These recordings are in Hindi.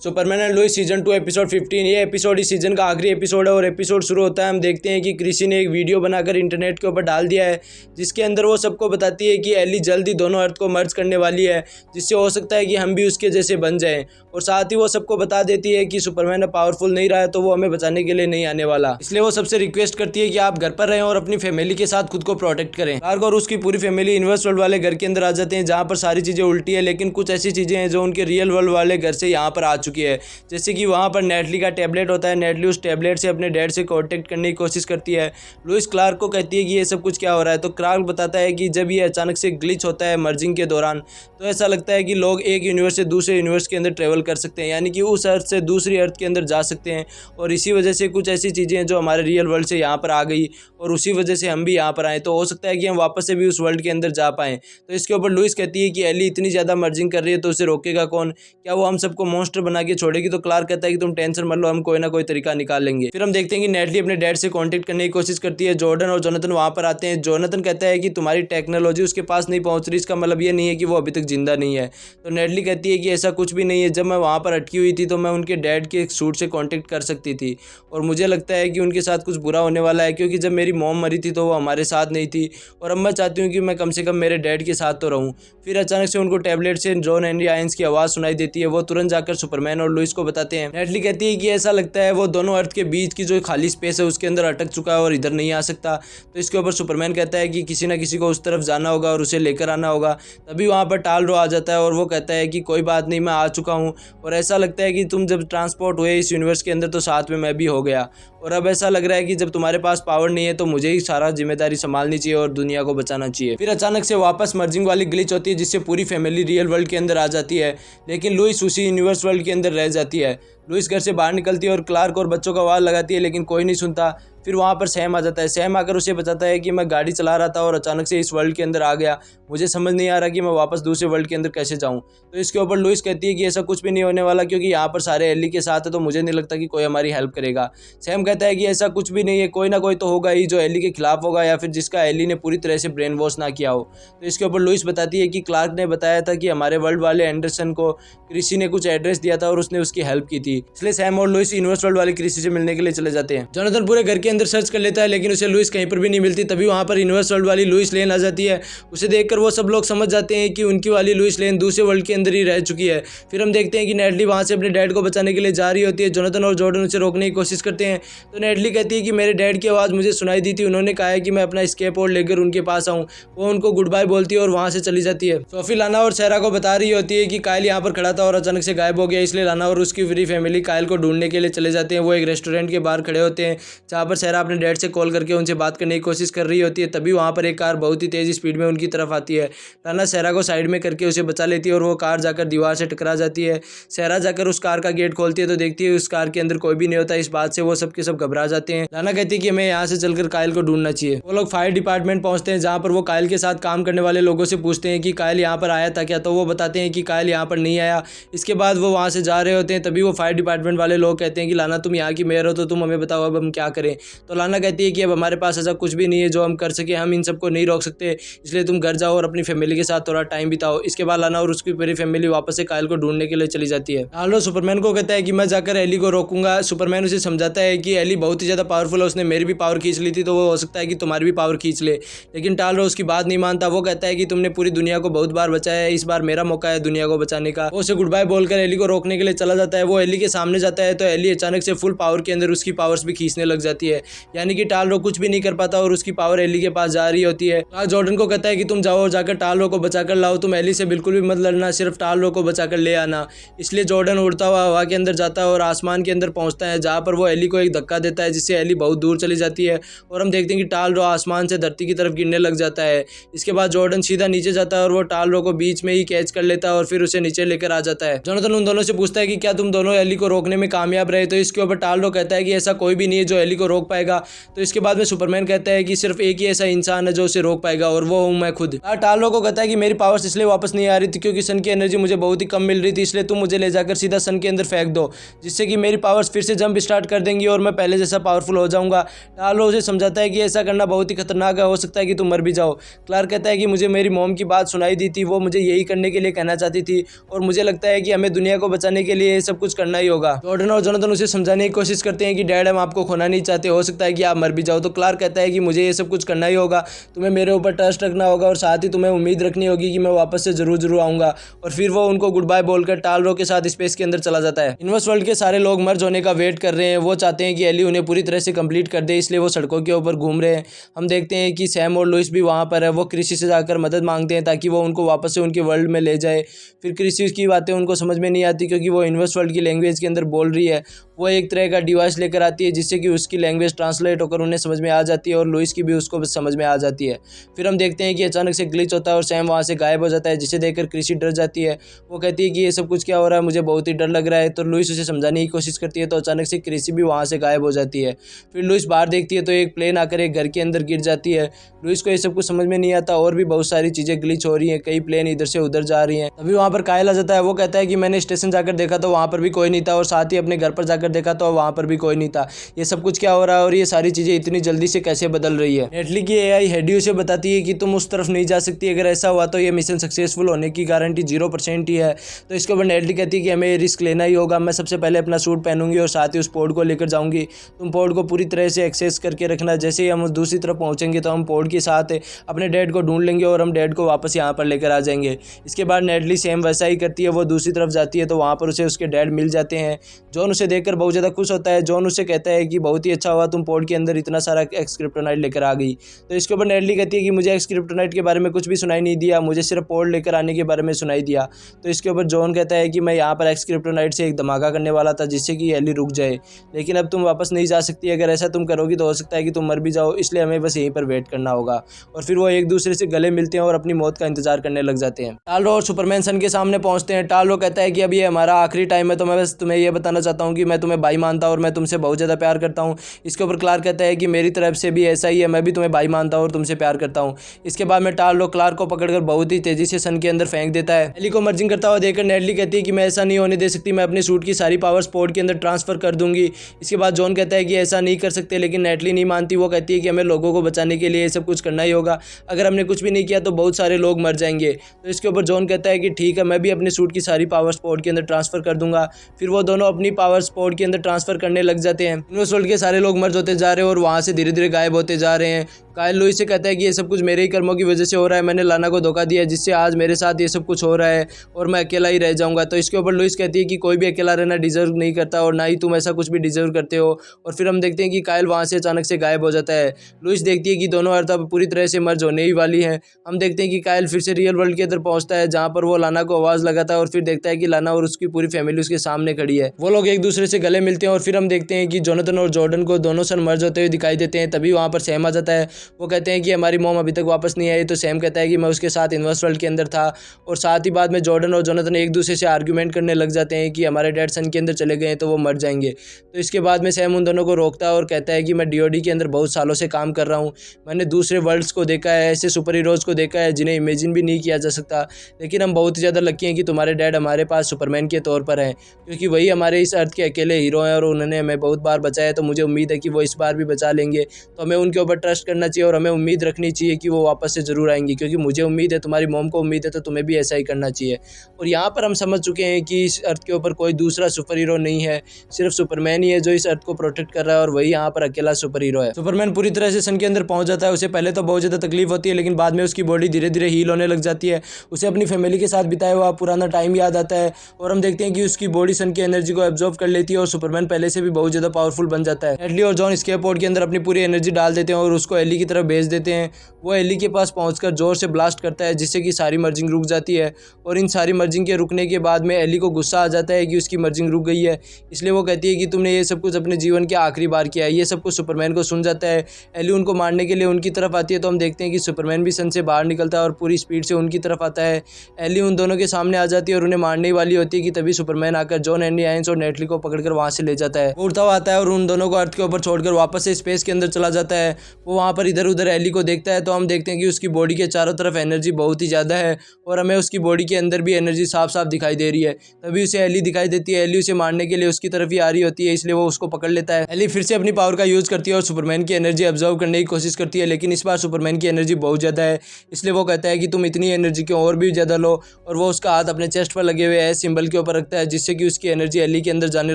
Superman and Lois season 2 episode 15। ये एपिसोड इस सीजन का आखिरी एपिसोड है और एपिसोड शुरू होता है हम देखते हैं कि क्रिसी ने एक वीडियो बनाकर इंटरनेट के ऊपर डाल दिया है जिसके अंदर वो सबको बताती है कि एली जल्द ही दोनों अर्थ को मर्ज करने वाली है, जिससे हो सकता है कि हम भी उसके जैसे बन जाएं। और साथ ही वो सबको बता देती है कि सुपरमैन अब पावरफुल नहीं रहा है तो वो हमें बचाने के लिए नहीं आने वाला, इसलिए वो सबसे रिक्वेस्ट करती है कि आप घर पर रहें और अपनी फैमिली के साथ खुद को प्रोटेक्ट करें। क्लार्क और उसकी पूरी फैमिली यूनिवर्स वर्ल्ड वाले घर के अंदर आ जाते हैं जहाँ पर सारी चीज़ें उल्टी है, लेकिन कुछ ऐसी चीज़ें हैं जो उनके रियल वर्ल्ड वाले घर से यहाँ पर आ चुकी है। जैसे कि वहाँ पर नेटली का टैबलेट होता है। नेटली उस टैबलेट से अपने डैड से कांटेक्ट करने की कोशिश करती है। लुइस क्लार्क को कहती है कि ये सब कुछ क्या हो रहा है, तो क्लार्क बताता है कि जब ये अचानक से ग्लिच होता है मर्जिंग के दौरान तो ऐसा लगता है कि लोग एक यूनिवर्स से दूसरे यूनिवर्स के अंदर ट्रेवल कर सकते हैं, यानी कि उस अर्थ से दूसरी अर्थ के अंदर जा सकते हैं। और इसी वजह से कुछ ऐसी चीज़ें हैं जो हमारे रियल वर्ल्ड से यहाँ पर आ गई और उसी वजह से हम भी यहाँ पर आए, तो हो सकता है कि हम वापस से भी उस वर्ल्ड के अंदर जा पाएँ। तो इसके ऊपर लुइस कहती है कि एली इतनी ज़्यादा मर्जिंग कर रही है तो उसे रोकेगा कौन, क्या वो हम सबको मॉन्स्टर बना के छोड़ेगी। तो क्लार्क कहता है कि तुम टेंशन मत लो, हम कोई ना कोई तरीका निकाल लेंगे। फिर हम देखते हैं कि नेटली अपने डैड से कांटेक्ट करने की कोशिश करती है। जॉर्डन और जोनाथन वहां पर आते हैं। जोनाथन कहता है कि तुम्हारी टेक्नोलॉजी उसके पास नहीं पहुंच रही, इसका मतलब ये नहीं है कि वो अभी तक जिंदा नहीं है। तो नेटली कहती है कि ऐसा कुछ भी नहीं है, जब मैं वहां पर अटकी हुई थी तो मैं उनके डैड के एक सूट से कांटेक्ट कर सकती थी और मुझे लगता है कि उनके साथ कुछ बुरा होने वाला है, क्योंकि जब मेरी मॉम मरी थी तो वो हमारे साथ नहीं थी और अब मैं चाहती हूँ कि मैं कम से कम मेरे डैड के साथ तो रहूँ। फिर अचानक से उनको टैबलेट से जॉन हेनरी आयंस की आवाज़ सुनाई देती है। वो तुरंत जाकर सुपरमैन और लुइस को बताते हैं। नेटली कहती है कि ऐसा लगता है वो दोनों अर्थ के बीच की जो खाली स्पेस है उसके अंदर अटक चुका है और इधर नहीं आ सकता। तो इसके ऊपर सुपरमैन कहता है कि किसी ना किसी को उस तरफ जाना होगा और उसे लेकर आना होगा। तभी वहाँ पर टालरो आ जाता है और वो कहता है कि कोई बात नहीं, मैं आ चुका हूँ और ऐसा लगता है कि तुम जब ट्रांसपोर्ट हुए इस यूनिवर्स के अंदर तो साथ में मैं भी हो गया और अब ऐसा लग रहा है कि जब तुम्हारे पास पावर नहीं है तो मुझे ही सारा जिम्मेदारी संभालनी चाहिए और दुनिया को बचाना चाहिए। फिर अचानक से वापस मर्जिंग वाली ग्लिच होती है जिससे पूरी फैमिली रियल वर्ल्ड के अंदर आ जाती है, लेकिन लुइस उसी यूनिवर्स वर्ल्ड के अंदर रह जाती है। लुइस घर से बाहर निकलती है और क्लार्क और बच्चों का आवाज़ लगाती है, लेकिन कोई नहीं सुनता। फिर वहाँ पर सैम आ जाता है। सैम आकर उसे बताता है कि मैं गाड़ी चला रहा था और अचानक से इस वर्ल्ड के अंदर आ गया, मुझे समझ नहीं आ रहा कि मैं वापस दूसरे वर्ल्ड के अंदर कैसे जाऊँ। तो इसके ऊपर लुइस कहती है कि ऐसा कुछ भी नहीं होने वाला, क्योंकि यहाँ पर सारे एली के साथ है तो मुझे नहीं लगता कि कोई हमारी हेल्प करेगा। सैम कहता है कि ऐसा कुछ भी नहीं है, कोई ना कोई तो होगा ही जो एली के खिलाफ होगा या फिर जिसका एली ने पूरी तरह से ब्रेन वॉश ना किया हो। तो इसके ऊपर लुइस बताती है कि क्लार्क ने बताया था कि हमारे वर्ल्ड वाले एंडरसन को क्रिसी ने कुछ एड्रेस दिया था और उसने उसकी हेल्प की थी, इसलिए सैम और लुइस यूनिवर्स वर्ल्ड वाले क्रिसी से मिलने के लिए चले जाते हैं। जोनाथन पूरे घर के अंदर सर्च कर लेता है लेकिन उसे लुइस कहीं पर भी नहीं मिलती। तभी वहाँ पर यूनिवर्स वर्ल्ड वाली लुइस लेन आ जाती है। उसे देखकर वो सब लोग समझ जाते हैं कि उनकी वाली लुइस लेन दूसरे वर्ल्ड के अंदर ही रह चुकी है। फिर हम देखते हैं कि नेटली वहाँ से अपने डैड को बचाने के लिए जा रही होती है। जोनाथन और जॉर्डन उसे रोकने की कोशिश करते हैं तो नेटली कहती है कि मेरे डैड की आवाज़ मुझे सुनाई दी थी, उन्होंने कहा है कि मैं अपना स्केप बोर्ड लेकर उनके पास आऊँ। वो उनको गुड बाय बोलती है और वहाँ से चली जाती है। सोफी लाना और सहरा को बता रही होती है कि कायल यहाँ पर खड़ा था और अचानक से गायब हो गया, इसलिए लाना और उसकी पूरी फैमिली कायल को ढूंढने के लिए चले जाते हैं। वो एक रेस्टोरेंट के बाहर खड़े होते हैं जहाँ पर सहरा अपने डैड से कॉल करके उनसे बात करने की कोशिश कर रही होती है। तभी वहाँ पर एक कार बहुत ही तेज़ स्पीड में उनकी तरफ आती है। लाना सहरा को साइड में करके उसे बचा लेती है और वो कार जाकर दीवार से टकरा जाती है। सहरा जाकर उस कार का गेट खोलती है तो देखती है उस कार के अंदर कोई भी नहीं होता। इस बात से वो सब के सब घबरा जाते हैं। लाना कहती है कि हमें यहाँ से चलकर कायल को ढूंढना चाहिए। वो लोग फायर डिपार्टमेंट पहुंचते हैं जहाँ पर वो कायल के साथ काम करने वाले लोगों से पूछते हैं कि कायल यहाँ पर आया था क्या, तो वो बताते हैं कि कायल यहाँ पर नहीं आया। इसके बाद वो वहाँ से जा रहे होते हैं। तभी वो फायर डिपार्टमेंट वाले लोग कहते हैं कि लाना तुम यहाँ की मेयर हो तो तुम हमें बताओ अब हम क्या करें। तो लाना कहती है कि अब हमारे पास ऐसा कुछ भी नहीं है जो हम कर सके, हम इन सबको नहीं रोक सकते, इसलिए तुम घर जाओ और अपनी फैमिली के साथ थोड़ा टाइम बिताओ। इसके बाद लाना और उसकी पूरी फैमिली वापस से कायल को ढूंढने के लिए चली जाती है। टालरो सुपरमैन को कहता है कि मैं जाकर एली को रोकूंगा। सुपरमैन उसे समझाता है कि एली बहुत ही ज़्यादा पावरफुल है, उसने मेरी भी पावर खींच ली थी तो वो हो सकता है कि तुम्हारी भी पावर खींच ले, लेकिन टालरो उसकी बात नहीं मानता। वो कहता है कि तुमने पूरी दुनिया को बहुत बार बचाया है, इस बार मेरा मौका है दुनिया को बचाने का। वो उसे गुड बाय बोलकर एली को रोकने के लिए चला जाता है। वो एली के सामने जाता है तो एली अचानक से फुल पावर के अंदर उसकी पावर्स भी खींचने लग जाती है, यानी कि टालरो कुछ भी नहीं कर पाता और उसकी पावर एली के पास जा रही होती है। जॉर्डन को कहता है कि तुम जाओ और जाकर टालरो को बचाकर लाओ, तुम एली से बिल्कुल भी मत लड़ना, सिर्फ टालरो को बचाकर ले आना। इसलिए जॉर्डन उड़ता हुआ हवा के अंदर जाता है और आसमान के अंदर पहुंचता है जहां पर वो एली को एक धक्का देता है जिससे एली बहुत दूर चली जाती है और हम देखते हैं कि टालरो आसमान से धरती की तरफ गिरने लग जाता है। इसके बाद जॉर्डन सीधा नीचे जाता है और वो टालरो को बीच में ही कैच कर लेता है और फिर उसे नीचे लेकर आ जाता है। जोनाथन उन दोनों से पूछता है कि क्या तुम दोनों एली को रोकने में कामयाब रहे, तो इसके ऊपर टालरो कहता है कि ऐसा कोई भी नहीं है जो एली को रोक रोक पाएगा। तो इसके बाद में सुपरमैन कहता है कि सिर्फ एक ही ऐसा इंसान है जो उसे रोक पाएगा और वो हूँ मैं खुद। टालो को कहता है कि मेरी पावर्स इसलिए वापस नहीं आ रही थी क्योंकि सन की एनर्जी मुझे बहुत ही कम मिल रही थी, इसलिए तुम मुझे ले जाकर सीधा सन के अंदर फेंक दो, जिससे कि मेरी पावर्स फिर से जंप स्टार्ट कर देंगी और मैं पहले जैसा पावरफुल हो जाऊंगा। टालो उसे समझाता है कि ऐसा करना बहुत ही खतरनाक है, हो सकता है कि तुम मर भी जाओ। क्लार्क कहता है कि मुझे मेरी मॉम की बात सुनाई दी थी, वो मुझे यही करने के लिए कहना चाहती थी और मुझे लगता है कि हमें दुनिया को बचाने के लिए ये सब कुछ करना ही होगा। जॉर्डन और जोनाथन उसे समझाने की कोशिश करते हैं कि डैड हम आपको खोना नहीं चाहते, हो सकता है कि आप मर भी जाओ। तो क्लार्क कहता है कि मुझे ये सब कुछ करना ही होगा, तुम्हें मेरे ऊपर ट्रस्ट रखना होगा और साथ ही तुम्हें उम्मीद रखनी होगी कि मैं वापस से जरूर आऊंगा। और फिर वो उनको गुड बाय बोलकर टालरो के साथ स्पेस के अंदर चला जाता है। यूनिवर्स वर्ल्ड के सारे लोग मर्ज होने का वेट कर रहे हैं, वो चाहते हैं कि एली उन्हें पूरी तरह से कंप्लीट कर दे, इसलिए वो सड़कों के ऊपर घूम रहे हैं। हम देखते हैं कि सैम और लुइस भी वहाँ पर है, वो कृषि से जाकर मदद मांगते हैं ताकि वो उनको वापस से उनके वर्ल्ड में ले जाए। फिर कृषि की बातें उनको समझ में नहीं आती क्योंकि वो यूनिवर्स वर्ल्ड की लैंग्वेज के अंदर बोल रही है। वो एक तरह का डिवाइस लेकर आती है जिससे कि उसकी लैंग्वेज ट्रांसलेट होकर उन्हें समझ में आ जाती है और लुइस की भी उसको समझ में आ जाती है। फिर हम देखते हैं कि अचानक से ग्लिच होता है और सैम वहाँ से गायब हो जाता है, जिसे देखकर कृषि डर जाती है। वो कहती है कि ये सब कुछ क्या हो रहा है, मुझे बहुत ही डर लग रहा है। तो लुइस उसे समझाने की कोशिश करती है, तो अचानक से कृषि भी वहाँ से गायब हो जाती है। फिर लुइस बाहर देखती है तो एक प्लेन आकर एक घर के अंदर गिर जाती है। लुइस को ये सब कुछ समझ में नहीं आता और भी बहुत सारी चीज़ें ग्लिच हो रही हैं, कई प्लेन इधर से उधर जा रही हैं। तभी वहाँ पर कायल आ जाता है। वो कहता है कि मैंने स्टेशन जाकर देखा तो वहाँ पर भी कोई नहीं था और साथ ही अपने घर पर जाकर देखा तो वहाँ पर भी कोई नहीं था। ये सब कुछ क्या हो रहा है और ये सारी चीज़ें इतनी जल्दी से कैसे बदल रही है। नेटली की एआई हेडी उसे बताती है कि तुम उस तरफ नहीं जा सकती, अगर ऐसा हुआ तो ये मिशन सक्सेसफुल होने की गारंटी 0% ही है। तो इसके ऊपर नेटली कहती है कि हमें रिस्क लेना ही होगा। मैं सबसे पहले अपना सूट पहनूंगी और साथ ही उस पोर्ट को लेकर जाऊंगी। तुम पोर्ट को पूरी तरह से एक्सेस करके रखना, जैसे ही हम दूसरी तरफ पहुंचेंगे तो हम पोर्ट के साथ अपने डैड को ढूंढ लेंगे और हम डैड को वापस यहाँ पर लेकर आ जाएंगे। इसके बाद नेटली सेम वैसा ही करती है, वो दूसरी तरफ जाती है तो वहाँ पर उसे उसके डैड मिल जाते हैं। जॉन उसे देखकर बहुत ज़्यादा खुश होता है। जॉन उसे कहता है कि बहुत ही अच्छा हुआ तुम पोर्ट के अंदर इतना सारा एक्स क्रिप्टोनाइट लेकर आ गई। तो इसके ऊपर नेटली कहती है कि मुझे एक्स क्रिप्टोनाइट के बारे में कुछ भी सुनाई नहीं दिया, मुझे सिर्फ पोर्ट लेकर आने के बारे में सुनाई दिया। तो इसके ऊपर जॉन कहता है कि मैं यहाँ पर एक्स क्रिप्टोनाइट से एक धमाका करने वाला था जिससे कि एली रुक जाए, लेकिन अब तुम वापस नहीं जा सकती। अगर ऐसा तुम करोगी तो हो सकता है कि तुम मर भी जाओ, इसलिए हमें बस यहीं पर वेट करना होगा। और फिर वो एक दूसरे से गले मिलते हैं और अपनी मौत का इंतजार करने लग जाते हैं। टालरो और सुपरमैन सन के सामने पहुंचते हैं। टालरो कहता है कि अब ये हमारा आखिरी टाइम है, तो मैं बस तुम्हें ये बताना चाहता हूँ कि मैं तुम्हें भाई मानता हूँ और मैं तुमसे बहुत ज़्यादा प्यार करता हूँ। इसके ऊपर क्लार्क कहता है कि मेरी तरफ से भी ऐसा ही है, मैं भी तुम्हें भाई मानता हूँ और तुमसे प्यार करता हूँ। इसके बाद में टालरो क्लार्क को पकड़कर बहुत ही तेजी से सन के अंदर फेंक देता है। एली को मर्जिंग करता हुआ देखकर नेटली कहती है कि मैं ऐसा नहीं होने दे सकती, मैं अपने सूट की सारी पावर्स पोर्ट के अंदर ट्रांसफर कर दूंगी। इसके बाद जॉन कहता है कि ऐसा नहीं कर सकते, लेकिन नेटली नहीं मानती। वो कहती है कि हमें लोगों को बचाने के लिए ये सब कुछ करना ही होगा, अगर हमने कुछ भी नहीं किया तो बहुत सारे लोग मर जाएंगे। तो इसके ऊपर जॉन कहता है कि ठीक है, मैं भी अपने सूट की सारी पावर्स पोर्ट के अंदर ट्रांसफर कर दूंगा। फिर वो दोनों अपनी पावर्स पोर्ट के अंदर ट्रांसफर करने लग जाते हैं। यूनिवर्स वर्ल्ड के सारे लोग मर्ज होते जा रहे हैं और वहाँ से धीरे धीरे गायब होते जा रहे हैं। कायल लुइस से कहता है कि ये सब कुछ मेरे ही कर्मों की वजह से हो रहा है, मैंने लाना को धोखा दिया जिससे आज मेरे साथ ये सब कुछ हो रहा है और मैं अकेला ही रह जाऊंगा। तो इसके ऊपर लुइस कहती है कि कोई भी अकेला रहना डिजर्व नहीं करता और ना ही तुम ऐसा कुछ भी डिजर्व करते हो। और फिर हम देखते हैं कि कायल वहाँ से अचानक से गायब हो जाता है। लुइस देखती है कि दोनों अर्थ अब पूरी तरह से मर्ज होने ही वाली हैं। हम देखते हैं कि कायल फिर से रियल वर्ल्ड के अंदर पहुंचता है जहाँ पर वो लाना को आवाज़ लगाता है और फिर देखता है कि लाना और उसकी पूरी फैमिली उसके सामने खड़ी है। वो लोग एक दूसरे से गले मिलते हैं और फिर हम देखते हैं कि जोनाथन और जॉर्डन को दोनों सन मर्ज होते हुए दिखाई देते हैं। तभी वहाँ पर सैम आ जाता है। वो कहते हैं कि हमारी मॉम अभी तक वापस नहीं आई। तो सैम कहता है कि मैं उसके साथ यूनिवर्स वर्ल्ड के अंदर था और साथ ही बाद में जॉर्डन और जोनाथन एक दूसरे से आर्ग्यूमेंट करने लग जाते हैं कि हमारे डैड सन के अंदर चले गए तो वो मर जाएंगे। तो इसके बाद में सैम उन दोनों को रोकता है और कहता है कि मैं डीओडी के अंदर बहुत सालों से काम कर रहा हूँ, मैंने दूसरे वर्ल्ड्स को देखा है, ऐसे सुपर हीरोज़ को देखा है जिन्हें इमेजिन भी नहीं किया जा सकता, लेकिन हम बहुत ही ज़्यादा लकी हैं कि तुम्हारे डैड हमारे पास सुपरमैन के तौर पर हैं, क्योंकि वही हमारे इस अर्थ के अकेले हीरो हैं और उन्होंने हमें बहुत बार बचाया। तो मुझे उम्मीद है कि वो इस बार भी बचा लेंगे। तो हमें उनके ऊपर ट्रस्ट करना चाहिए और हमें उम्मीद रखनी चाहिए कि वो वापस से ज़रूर आएंगी, क्योंकि मुझे उम्मीद है, तुम्हारी मॉम को उम्मीद है, तो तुम्हें भी ऐसा ही करना चाहिए। और यहाँ पर हम समझ चुके हैं कि इस अर्थ के ऊपर कोई दूसरा सुपर हीरो नहीं है, सिर्फ सुपरमैन ही है जो इस अर्थ को प्रोटेक्ट कर रहा है और वही यहाँ पर अकेला सुपर हीरो है। सुपरमैन पूरी तरह से सन के अंदर पहुँच जाता है। उसे पहले तो बहुत ज़्यादा तकलीफ होती है, लेकिन बाद में उसकी बॉडी धीरे धीरे हील होने लग जाती है। उसे अपनी फैमिली के साथ बिताया हुआ पुराना टाइम याद आता है और हम देखते हैं कि उसकी बॉडी सन की एनर्जी को एब्जॉर्ब कर लेती है और सुपरमैन पहले से भी बहुत ज़्यादा पावरफुल बन जाता है। नेटली और जॉन स्केपबोर्ड के अंदर अपनी पूरी एनर्जी डाल देते हैं और उसको एली की तरफ भेज देते हैं। वो एली के पास पहुंचकर जोर से ब्लास्ट करता है जिससे कि सारी मर्जिंग रुक जाती है। और इन सारी मर्जिंग के रुकने के बाद में एली को गुस्सा आ जाता है कि उसकी मर्जिंग रुक गई है, इसलिए वो कहती है कि तुमने ये सब कुछ अपने जीवन के आखिरी बार किया है। ये सब कुछ सुपरमैन को सुन जाता है। एली उनको मारने के लिए उनकी तरफ आती है तो हम देखते हैं कि सुपरमैन भी सन से बाहर निकलता है और पूरी स्पीड से उनकी तरफ आता है। एली उन दोनों के सामने आ जाती है और उन्हें मारने वाली होती है कि तभी सुपरमैन आकर जॉन एंडी आयंस और नेटली को पकड़कर वहां से ले जाता है। वो उड़ता हुआ आता है और उन दोनों को अर्थ के ऊपर पर छोड़कर वापस से स्पेस के अंदर चला जाता है। वो वहाँ पर इधर उधर एली को देखता है तो हम देखते हैं कि उसकी बॉडी के चारों तरफ एनर्जी बहुत ही ज़्यादा है और हमें उसकी बॉडी के अंदर भी एनर्जी साफ साफ दिखाई दे रही है। तभी उसे एली दिखाई देती है। एली उसे मारने के लिए उसकी तरफ ही आ रही होती है, इसलिए वो उसको पकड़ लेता है। एली फिर से अपनी पावर का यूज़ करती है और सुपरमैन की एनर्जी ऑब्जर्व करने की कोशिश करती है, लेकिन इस बार सुपरमैन की एनर्जी बहुत ज़्यादा है, इसलिए वो कहता है कि तुम इतनी एनर्जी क्यों, और भी ज़्यादा लो। और वो उसका हाथ अपने चेस्ट पर लगे हुए एस सिंबल के ऊपर रखता है, जिससे कि उसकी एनर्जी एली के अंदर जाने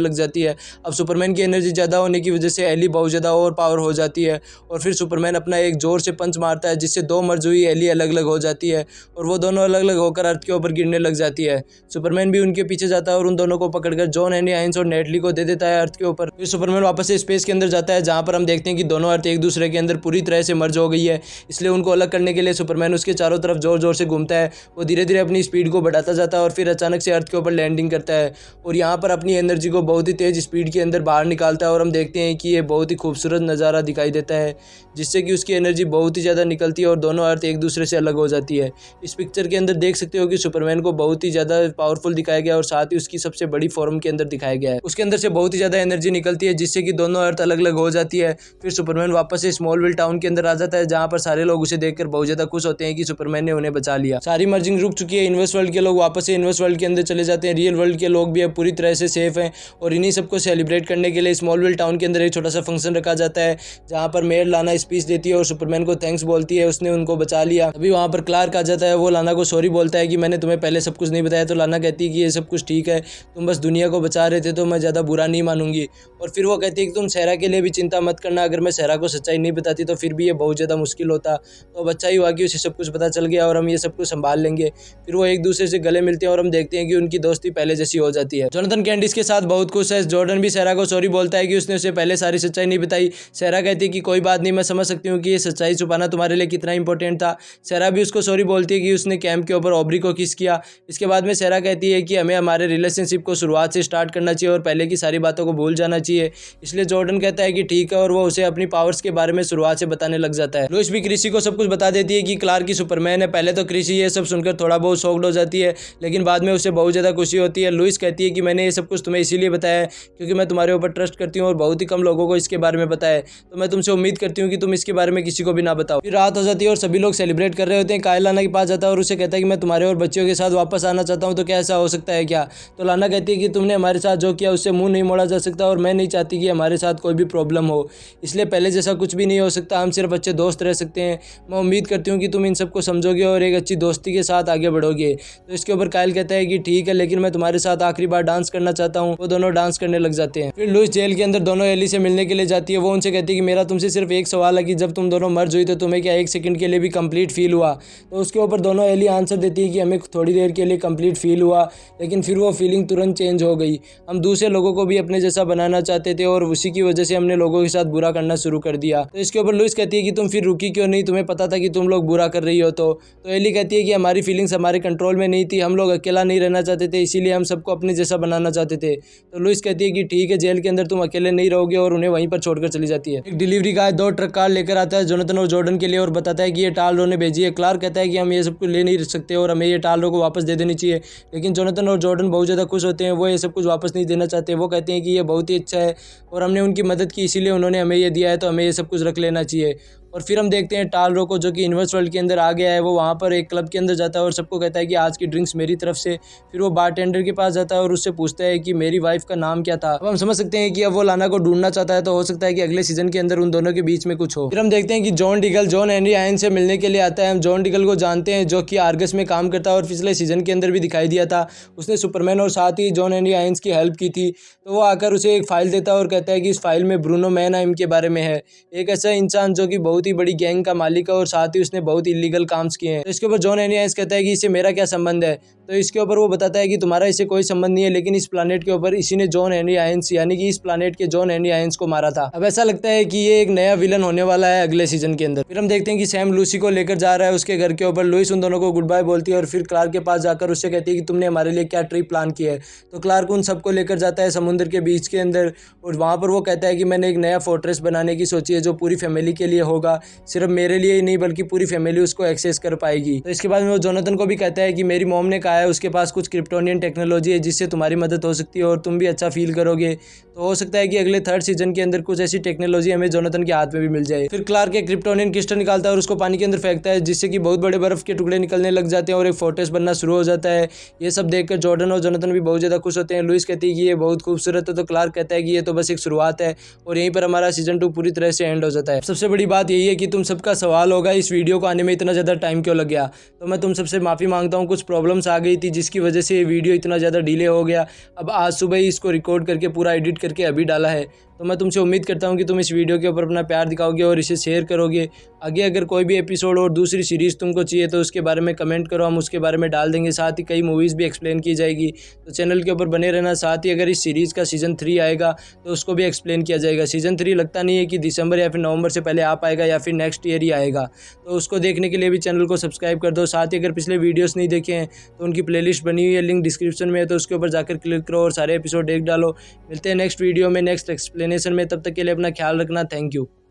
लग जाती है। अब सुपरमैन की एनर्जी ज़्यादा होने की वजह से एली बहुत ज़्यादा ओवर पावर हो जाती है और फिर सुपरमैन अपना एक जोर से पंच मारता है, जिससे दो मर्ज हुई एली अलग अलग हो जाती है और वो दोनों अलग अलग होकर अर्थ के ऊपर गिरने लग जाती है। सुपरमैन भी उनके पीछे जाता है और उन दोनों को पकड़कर जॉन हेनरी आइंस और नेटली को दे देता है अर्थ के ऊपर। फिर सुपरमैन वापस से स्पेस के अंदर जाता है, जहाँ पर हम देखते हैं कि दोनों अर्थ एक दूसरे के अंदर पूरी तरह से मर्ज हो गई है, इसलिए उनको अलग करने के लिए सुपरमैन उसके चारों तरफ जोर जोर से घूमता है। वो धीरे धीरे अपनी स्पीड को बढ़ाता जाता है और फिर अचानक से अर्थ के ऊपर लैंडिंग करता है और यहाँ पर अपनी एनर्जी को बहुत ही तेज स्पीड के अंदर बाहर निकालता है और हम देखते हैं कि ये बहुत ही खूबसूरत नज़ारा दिखाई देता है, जिससे कि उसकी एनर्जी बहुत ही ज़्यादा निकलती है और दोनों अर्थ एक दूसरे से अलग हो जाती है। इस पिक्चर के अंदर देख सकते हो कि सुपरमैन को बहुत ही ज़्यादा पावरफुल दिखाया गया और साथ ही उसकी सबसे बड़ी फॉर्म के अंदर दिखाया गया है। उसके अंदर से बहुत ही ज़्यादा एनर्जी निकलती है, जिससे कि दोनों अर्थ अलग अलग हो जाती है। फिर सुपरमैन वापस से स्मॉलविल टाउन के अंदर आ जाता है, जहाँ पर सारे लोग उसे देखकर बहुत ज़्यादा खुश होते हैं कि सुपरमैन ने उन्हें बचा लिया। सारी मर्जिंग रुक चुकी है। इन्वर्स वर्ल्ड के लोग वापस से इन्वर्स वर्ल्ड के अंदर चले जाते हैं। रियल वर्ल्ड के लोग भी अब पूरी तरह से सेफ हैं और इन्हीं सबको सेलिब्रेट करने के लिए स्मॉलविल टाउन के अंदर एक छोटा सा फंक्शन रखा जाता है, जहाँ पर मेयर लाना स्पीच देती है और सुपरमैन को थैंक्स बोलती है, उसने उनको बचा लिया। अभी वहाँ पर क्लार्क आ जाता है, वो लाना को सॉरी बोलता है कि मैंने तुम्हें पहले सब कुछ नहीं बताया। तो लाना कहती है कि ये सब कुछ ठीक है, तुम बस दुनिया को बचा रहे थे तो मैं ज़्यादा बुरा नहीं मानूंगी। और फिर वो कहती है कि तुम सहरा के लिए भी चिंता मत करना, अगर मैं सहरा को सच्चाई नहीं बताती तो फिर भी ये बहुत ज़्यादा मुश्किल होता। तो अब अच्छा ही हुआ कि उसे सब कुछ पता चल गया और हम ये सब कुछ संभाल लेंगे। फिर वो एक दूसरे से गले मिलते हैं और हम देखते हैं कि उनकी दोस्ती पहले जैसी हो जाती है। जोनाथन कैंडिस के साथ बहुत खुश है। जॉर्डन भी सहरा को सॉरी बोलता है कि उसने उसे पहले सारी सच्चाई नहीं बताई। सहरा कहती है कि कोई बात नहीं, मैं समझ सकती हूँ कि ये सच्चाई छुपाना तुम्हारे लिए कितना इंपॉर्टेंट था। सहरा भी उसको सॉरी बोलती है कि उसने कैंप के ऊपर ऑब्री को किस किया। इसके बाद में सहरा कहती है कि हमें हमारे रिलेशनशिप को शुरुआत से स्टार्ट करना चाहिए और पहले की सारी बातों को भूल जाना चाहिए। इसलिए जॉर्डन कहता है कि ठीक है और वो उसे अपनी पावर्स के बारे में शुरुआत से बताने लग जाता है। लुइस भी क्रिसी को सब कुछ बता देती है कि क्लार्क की सुपरमैन है। पहले तो क्रिसी ये सब सुनकर थोड़ा बहुत शॉक्ड हो जाती है, लेकिन बाद में उसे बहुत ज़्यादा खुशी होती है। लुइस कहती है कि मैंने ये सब कुछ तुम्हें इसीलिए बताया है क्योंकि मैं तुम्हारे ऊपर ट्रस्ट करती हूँ और बहुत ही कम लोगों को इसके बारे में पता है, तो मैं तुमसे उम्मीद करती हूँ कि तुम इसके बारे में किसी को भी ना बताओ। फिर रात हो जाती है और सभी लोग सेलिब्रेट कर रहे होते हैं। कायल लाना के पास जाता है और उसे कहता है कि मैं तुम्हारे और बच्चियों के साथ वापस आना चाहता हूँ, तो क्या ऐसा हो सकता है क्या? तो लाना कहती है कि तुमने हमारे साथ जो किया उससे मुंह नहीं मोड़ा जा सकता और मैं नहीं चाहती कि हमारे साथ कोई भी प्रॉब्लम हो, इसलिए पहले जैसा कुछ भी नहीं हो सकता, हम सिर्फ अच्छे दोस्त रह सकते हैं। मैं उम्मीद करती हूँ कि तुम इन सबको समझोगे और एक अच्छी दोस्ती के साथ आगे बढ़ोगे। तो इसके ऊपर कायल कहता है कि ठीक है, लेकिन मैं तुम्हारे साथ आखिरी बार डांस करना चाहता हूँ। वो दोनों डांस करने लग जाते हैं। फिर लुइस जेल के अंदर दोनों एली से मिलने के लिए जाती है। वो उनसे कहती है कि मेरा तुमसे सिर्फ एक सवाल है कि जब तुम दोनों मर्ज हुई तो तुम्हें क्या एक सेकंड के लिए भी कंप्लीट फील हुआ? तो उसके ऊपर दोनों एली आंसर देती है कि हमें थोड़ी देर के लिए कंप्लीट फील हुआ, लेकिन फिर वो फीलिंग तुरंत चेंज हो गई। हम दूसरे लोगों को भी अपने जैसा बनाना चाहते थे और उसी की वजह से हमने लोगों के साथ बुरा करना शुरू कर दिया। तो इसके ऊपर लुइस कहती है कि तुम फिर रुकी क्यों नहीं, तुम्हें पता था कि तुम लोग बुरा कर रही हो। तो एली कहती है कि हमारी फीलिंग्स हमारे कंट्रोल में नहीं थी, हम लोग अकेला नहीं रहना चाहते थे, इसीलिए हम सबको अपने जैसा बनाना चाहते थे। तो लुइस कहती है कि ठीक है, जेल के अंदर तुम अकेले नहीं रहोगे और उन्हें वहीं पर छोड़कर चली जाती है। एक डिलीवरी गाय 2 ट्रक कार लेकर आता है जोनाथन और जॉर्डन के लिए और बताता है कि ये टालरो ने भेजी है। क्लार्क कहता है कि हम ये सब कुछ ले नहीं सकते और हमें ये टालरो को वापस दे देनी चाहिए, लेकिन जोनाथन और जॉर्डन बहुत ज़्यादा खुश होते हैं, वो ये सब कुछ वापस नहीं देना चाहते। वो कहते हैं कि ये बहुत ही अच्छा है और हमने उनकी मदद की, इसीलिए उन्होंने हमें ये दिया है, तो हमें ये सब कुछ रख लेना चाहिए। और फिर हम देखते हैं टालरो को, जो कि इन्वर्स वर्ल्ड के अंदर आ गया है। वो वहाँ पर एक क्लब के अंदर जाता है और सबको कहता है कि आज की ड्रिंक्स मेरी तरफ से। फिर वो बारटेंडर के पास जाता है और उससे पूछता है कि मेरी वाइफ का नाम क्या था। अब हम समझ सकते हैं कि अब वो लाना को ढूंढना चाहता है, तो हो सकता है कि अगले सीजन के अंदर उन दोनों के बीच में कुछ हो। फिर हम देखते हैं कि जॉन डिगल जॉन हेनरी आयन से मिलने के लिए आता है। हम जॉन डिगल को जानते हैं, जो कि आर्गस में काम करता है और पिछले सीजन के अंदर भी दिखाई दिया था। उसने सुपरमैन और साथ ही जॉन हेनरी आयंस की हेल्प की थी। तो वो आकर उसे एक फाइल देता है और कहता है कि इस फाइल में ब्रूनो मैनहाइम के बारे में है, एक ऐसा इंसान जो कि बहुत ही बड़ी गैंग का मालिक है और साथ ही उसने बहुत इलीगल काम किए हैं। तो इसके ऊपर जॉन हेनरी आयंस कहता है कि इससे मेरा क्या संबंध है। तो इसके ऊपर वो बताता है कि तुम्हारा इससे कोई संबंध नहीं है, लेकिन इस प्लानेट के ऊपर इसी ने जॉन हेनरी आयंस यानी कि इस प्लानेट के जॉन हेनरी आयंस को मारा था। अब ऐसा लगता है कि ये एक नया विलन होने वाला है अगले सीजन के अंदर। फिर हम देखते हैं कि सैम लूसी को लेकर जा रहा है उसके घर के ऊपर। लुइस उन दोनों को गुड बाय बोलती है और फिर क्लार्क के पास जाकर उससे कहती है कि तुमने हमारे लिए क्या ट्रिप प्लान किया है। तो क्लार्क उन सबको लेकर जाता है समुद्र के बीच के अंदर और वहाँ पर वो कहता है कि मैंने एक नया फोर्ट्रेस बनाने की सोची है जो पूरी फैमिली के लिए होगा होगा, सिर्फ मेरे लिए ही नहीं बल्कि पूरी फैमिली उसको एक्सेस कर पाएगी। तो इसके बाद में वो जोनाथन को भी कहता है कि मेरी मॉम ने कहा है उसके पास कुछ क्रिप्टोनियन टेक्नोलॉजी है जिससे तुम्हारी मदद हो सकती है और तुम भी अच्छा फील करोगे। तो हो सकता है कि अगले 3rd सीजन के अंदर कुछ ऐसी टेक्नोलॉजी हमें जोनाथन के हाथ में भी मिल जाए। फिर क्लार्क एक क्रिप्टोनियन क्रिस्टल निकालता है और उसको पानी के अंदर फेंकता है, जिससे कि बहुत बड़े बर्फ के टुकड़े निकलने लग जाते हैं और एक फोर्ट्रेस बनना शुरू हो जाता है। ये सब देखकर जॉर्डन और जोनाथन भी बहुत ज़्यादा खुश होते हैं। लुइस कहती है कि ये बहुत खूबसूरत है, तो क्लार्क कहता है कि ये तो बस एक शुरुआत है और यहीं पर हमारा सीजन 2 पूरी तरह से एंड हो जाता है। सबसे बड़ी बात यही है कि तुम सबका सवाल होगा इस वीडियो को आने में इतना ज़्यादा टाइम क्यों लग गया। तो मैं तुम सबसे माफ़ी मांगता हूँ, कुछ प्रॉब्लम्स आ गई थी जिसकी वजह से ये वीडियो इतना ज़्यादा डिले हो गया। अब आज सुबह ही इसको रिकॉर्ड करके पूरा एडिट करके अभी डाला है। तो मैं तुमसे उम्मीद करता हूँ कि तुम इस वीडियो के ऊपर अपना प्यार दिखाओगे और इसे शेयर करोगे। आगे अगर कोई भी एपिसोड और दूसरी सीरीज़ तुमको चाहिए तो उसके बारे में कमेंट करो, हम उसके बारे में डाल देंगे। साथ ही कई मूवीज़ भी एक्सप्लेन की जाएगी, तो चैनल के ऊपर बने रहना। साथ ही अगर इस सीरीज़ का सीज़न 3 आएगा तो उसको भी एक्सप्लेन किया जाएगा। सीज़न 3 लगता नहीं है कि दिसंबर या फिर नवंबर से पहले आ पाएगा या फिर नेक्स्ट ईयर ही आएगा, तो उसको देखने के लिए भी चैनल को सब्सक्राइब कर दो। साथ ही अगर पिछले वीडियोस नहीं देखे हैं तो उनकी प्लेलिस्ट बनी हुई है, लिंक डिस्क्रिप्शन में है, तो उसके ऊपर जाकर क्लिक करो और सारे एपिसोड देख डालो। मिलते हैं नेक्स्ट वीडियो में नेक्स्ट एक्सप्लेनेशन में, तब तक के लिए अपना ख्याल रखना। Thank you.